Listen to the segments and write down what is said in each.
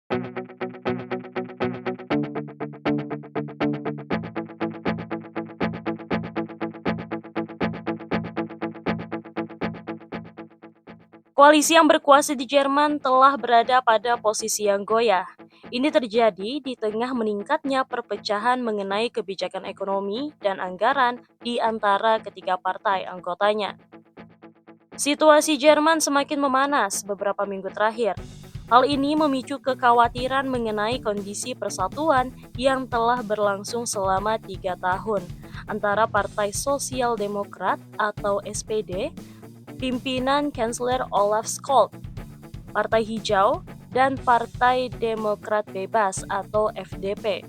Koalisi yang berkuasa di Jerman telah berada pada posisi yang goyah. Ini terjadi di tengah meningkatnya perpecahan mengenai kebijakan ekonomi dan anggaran di antara ketiga partai anggotanya. Situasi Jerman semakin memanas beberapa minggu terakhir. Hal ini memicu kekhawatiran mengenai kondisi persatuan yang telah berlangsung selama 3 tahun antara Partai Sosial Demokrat atau SPD, pimpinan Kanselir Olaf Scholz, Partai Hijau, dan Partai Demokrat Bebas atau FDP.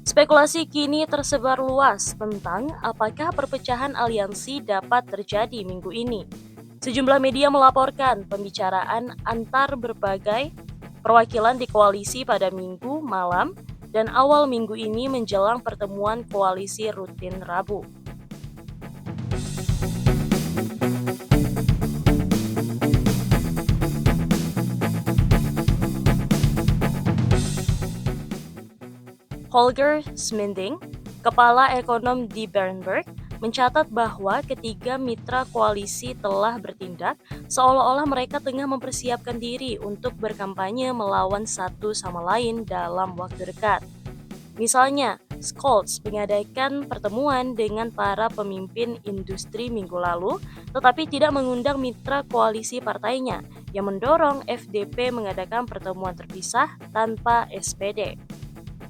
Spekulasi kini tersebar luas tentang apakah perpecahan aliansi dapat terjadi minggu ini. Sejumlah media melaporkan pembicaraan antar berbagai perwakilan di koalisi pada minggu malam dan awal minggu ini menjelang pertemuan koalisi rutin Rabu. Holger Sminding, kepala ekonom di Berenberg, mencatat bahwa ketiga mitra koalisi telah bertindak seolah-olah mereka tengah mempersiapkan diri untuk berkampanye melawan satu sama lain dalam waktu dekat. Misalnya, Scholz mengadakan pertemuan dengan para pemimpin industri minggu lalu, tetapi tidak mengundang mitra koalisi partainya, yang mendorong FDP mengadakan pertemuan terpisah tanpa SPD.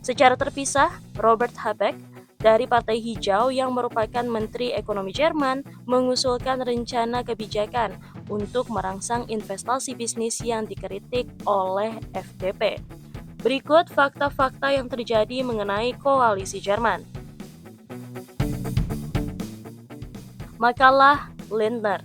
Secara terpisah, Robert Habeck dari Partai Hijau yang merupakan Menteri Ekonomi Jerman mengusulkan rencana kebijakan untuk merangsang investasi bisnis yang dikritik oleh FDP. Berikut fakta-fakta yang terjadi mengenai koalisi Jerman. Makalah Lindner.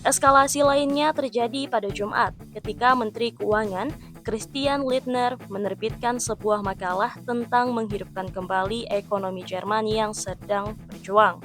Eskalasi lainnya terjadi pada Jumat ketika Menteri Keuangan Christian Lindner menerbitkan sebuah makalah tentang menghidupkan kembali ekonomi Jerman yang sedang berjuang.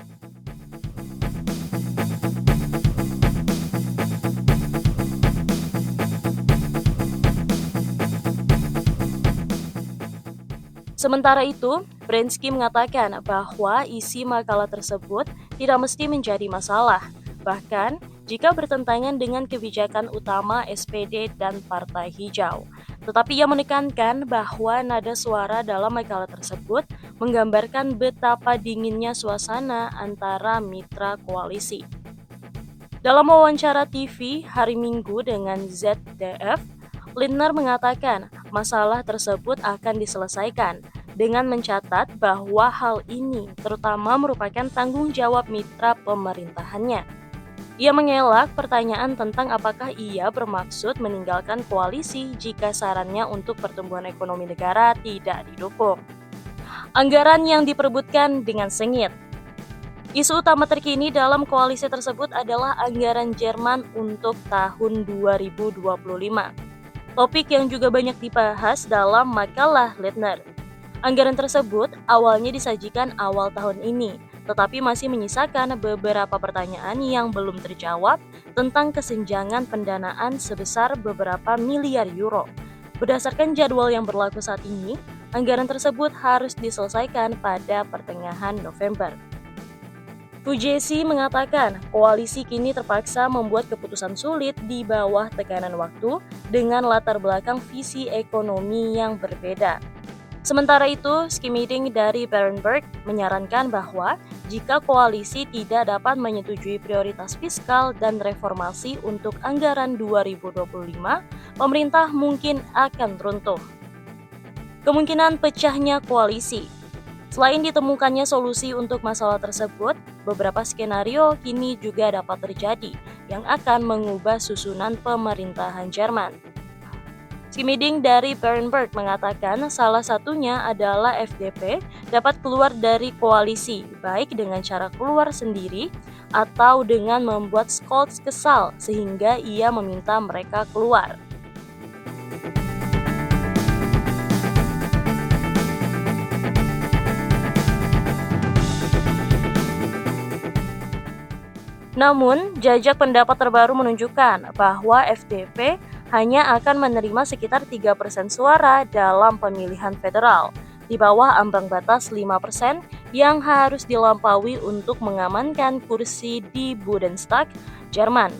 Sementara itu, Brensky mengatakan bahwa isi makalah tersebut tidak mesti menjadi masalah, bahkan jika bertentangan dengan kebijakan utama SPD dan Partai Hijau. Tetapi ia menekankan bahwa nada suara dalam makalah tersebut menggambarkan betapa dinginnya suasana antara mitra koalisi. Dalam wawancara TV hari Minggu dengan ZDF, Lindner mengatakan masalah tersebut akan diselesaikan dengan mencatat bahwa hal ini terutama merupakan tanggung jawab mitra pemerintahannya. Ia mengelak pertanyaan tentang apakah ia bermaksud meninggalkan koalisi jika sarannya untuk pertumbuhan ekonomi negara tidak didukung. Anggaran yang diperebutkan dengan sengit. Isu utama terkini dalam koalisi tersebut adalah anggaran Jerman untuk tahun 2025. Topik yang juga banyak dibahas dalam makalah Lindner. Anggaran tersebut awalnya disajikan awal tahun ini, tetapi masih menyisakan beberapa pertanyaan yang belum terjawab tentang kesenjangan pendanaan sebesar beberapa miliar euro. Berdasarkan jadwal yang berlaku saat ini, anggaran tersebut harus diselesaikan pada pertengahan November. Fujesi mengatakan koalisi kini terpaksa membuat keputusan sulit di bawah tekanan waktu dengan latar belakang visi ekonomi yang berbeda. Sementara itu, Schmieding dari Berenberg menyarankan bahwa jika koalisi tidak dapat menyetujui prioritas fiskal dan reformasi untuk anggaran 2025, pemerintah mungkin akan runtuh. Kemungkinan pecahnya koalisi. Selain ditemukannya solusi untuk masalah tersebut, beberapa skenario kini juga dapat terjadi yang akan mengubah susunan pemerintahan Jerman. Schmieding dari Berenberg mengatakan salah satunya adalah FDP dapat keluar dari koalisi, baik dengan cara keluar sendiri atau dengan membuat Scholz kesal sehingga ia meminta mereka keluar. Namun, jajak pendapat terbaru menunjukkan bahwa FDP hanya akan menerima sekitar 3% suara dalam pemilihan federal, di bawah ambang batas 5% yang harus dilampaui untuk mengamankan kursi di Bundestag, Jerman.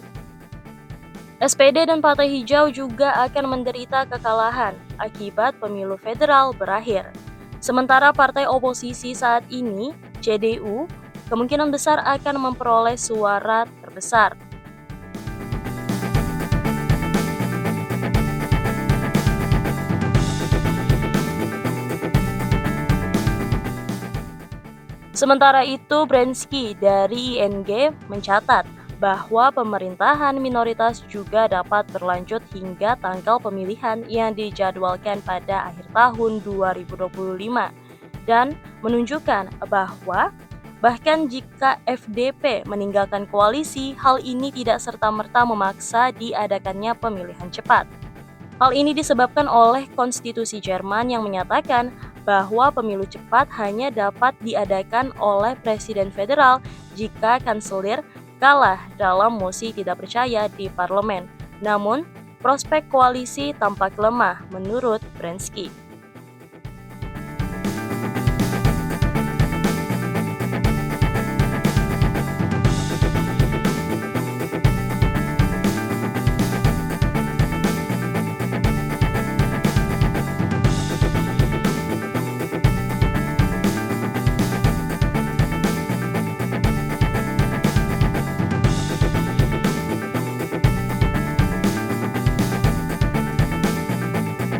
SPD dan Partai Hijau juga akan menderita kekalahan akibat pemilu federal berakhir. Sementara partai oposisi saat ini, CDU, kemungkinan besar akan memperoleh suara terbesar. Sementara itu, Brensky dari ING mencatat bahwa pemerintahan minoritas juga dapat berlanjut hingga tanggal pemilihan yang dijadwalkan pada akhir tahun 2025 dan menunjukkan bahwa bahkan jika FDP meninggalkan koalisi, hal ini tidak serta-merta memaksa diadakannya pemilihan cepat. Hal ini disebabkan oleh konstitusi Jerman yang menyatakan bahwa pemilu cepat hanya dapat diadakan oleh presiden federal jika kanselir kalah dalam mosi tidak percaya di parlemen. Namun, prospek koalisi tampak lemah menurut Brensky.